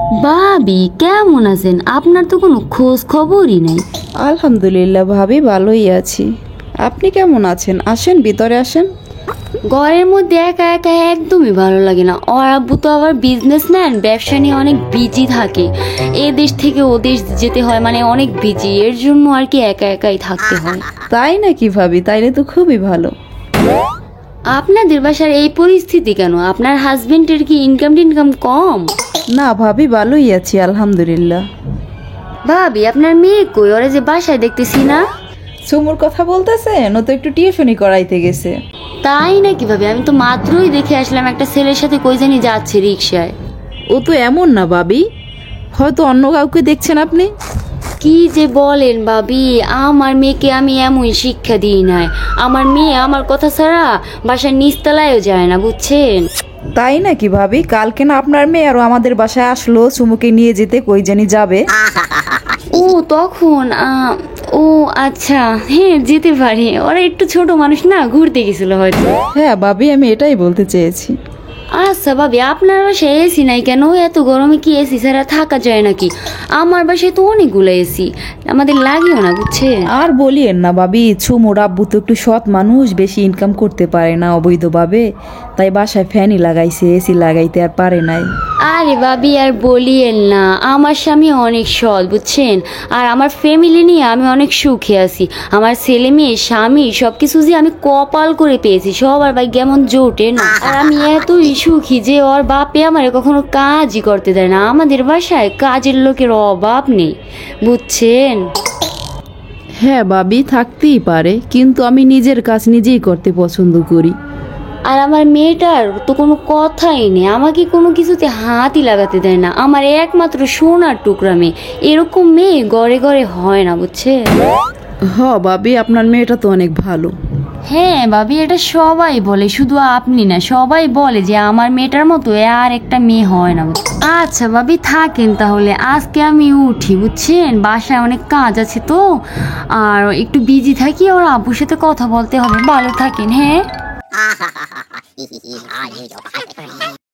ভাবি কেমন আছেন? আপনার তো কোনো খোঁজ খবরই নেই। আলহামদুলিল্লাহ ভাবি, ভালোই আছি। আপনি কেমন আছেন? আসেন, ভিতরে আসেন। ঘরের মধ্যে একা একা একদমই ভালো লাগে না। ওর আব্বু তো আবার বিজনেসম্যান, ব্যবসা নিয়ে অনেক বিজি থাকে। এ দেশ থেকে ও দেশ যেতে হয়, মানে অনেক বিজি, এর জন্য আর কি একা একাই থাকতে হয়। তাই নাকি ভাবি? তাইলে তো খুবই ভালো। আপনাদের বাসার এই পরিস্থিতি কেন? আপনার হাজবেন্ডের কি ইনকাম কম? না ভাবি, ভালোই আছি আলহামদুলিল্লাহ। ভাবি আপনার মেয়ে কই? ওরা যে বাসায় দেখতেছি না। সুমুর কথা বলতেছেন? ও তো একটু টিউশনি করাইতে গেছে। তাই নাকি ভাবি? আমি তো মাত্রই দেখে আসলাম একটা ছেলের সাথে কই জানি যাচ্ছে রিক্সায়। ও তো এমন না ভাবি, হয়তো অন্য কাউকে দেখছেন আপনি। কি যে বলেন ভাবি, আমার মেয়েকে আমি এমন শিক্ষা দিই নাই। আমার মেয়ে আমার কথা ছাড়া বাসার নিচতলায়ও যায় না, বুঝছেন? তাই নাকি ভাবি? কালকে না আপনার মেয়ে আরো আমাদের বাসায় আসলো সুমুকে নিয়ে যেতে, কই জানি যাবে। ও তখন ও আচ্ছা, হ্যাঁ যেতে পারে। ওরা একটু ছোট মানুষ না, ঘুরতে গেছিল হয়তো। হ্যাঁ ভাবি, আমি এটাই বলতে চেয়েছি। আচ্ছা ভাবি, আপনার বাসায় এসি নাই কেন? এত গরমে কি এসি ছাড়া থাকা যায় নাকি? আমার বাসায় তো অনেকগুলো এসি, আমাদের লাগেও না, বুঝছেন? আর বলিয়েন না ভাবি, ছুমুর আব্বু তো একটু সৎ মানুষ, বেশি ইনকাম করতে পারে না অবৈধভাবে, তাই বাসায় ফ্যানই লাগাইছে, এসি লাগাইতে আর পারে নাই। আরে ভাবি আর বলিয়েন না, আমার স্বামী অনেক সৎ, বুঝছেন? আর আমার ফ্যামিলি নিয়ে আমি অনেক সুখে আছি। আমার ছেলে মেয়ে স্বামী সবকিছু যে আমি কপাল করে পেয়েছি, সবার ভাই কেমন জোটে না। আর আমি এতই সুখী যে ওর বাপে আমার কখনো কাজই করতে দেয় না। আমাদের বাসায় কাজের লোকের অভাব নেই, বুঝছেন? হ্যাঁ ভাবি, থাকতেই পারে, কিন্তু আমি নিজের কাজ নিজেই করতে পছন্দ করি। আর আমার মেয়েটার তো কোনো কথাই নেই, আমাকে কোনো কিছুতে হাতই লাগাতে দেয় না। আমার একমাত্র সোনার টুকরা মেয়ে, এরকম মেয়ে ঘরে ঘরে হয় না, বুঝছে? হ ভাবি, আপনার মেয়েটা তো অনেক ভালো। হ্যাঁ ভাবি, এটা সবাই বলে, শুধু আপনি না, সবাই বলে যে আমার মেয়েটার মতো আর একটা মেয়ে হয় না। আচ্ছা ভাবি থাকেন তাহলে, আজকে আমি উঠি, বুঝছেন? বাসায় অনেক কাজ আছে তো, আর একটু বিজি থাকি, ওর আব্বুর সাথে কথা বলতে হবে। ভালো থাকেন, হ্যাঁ।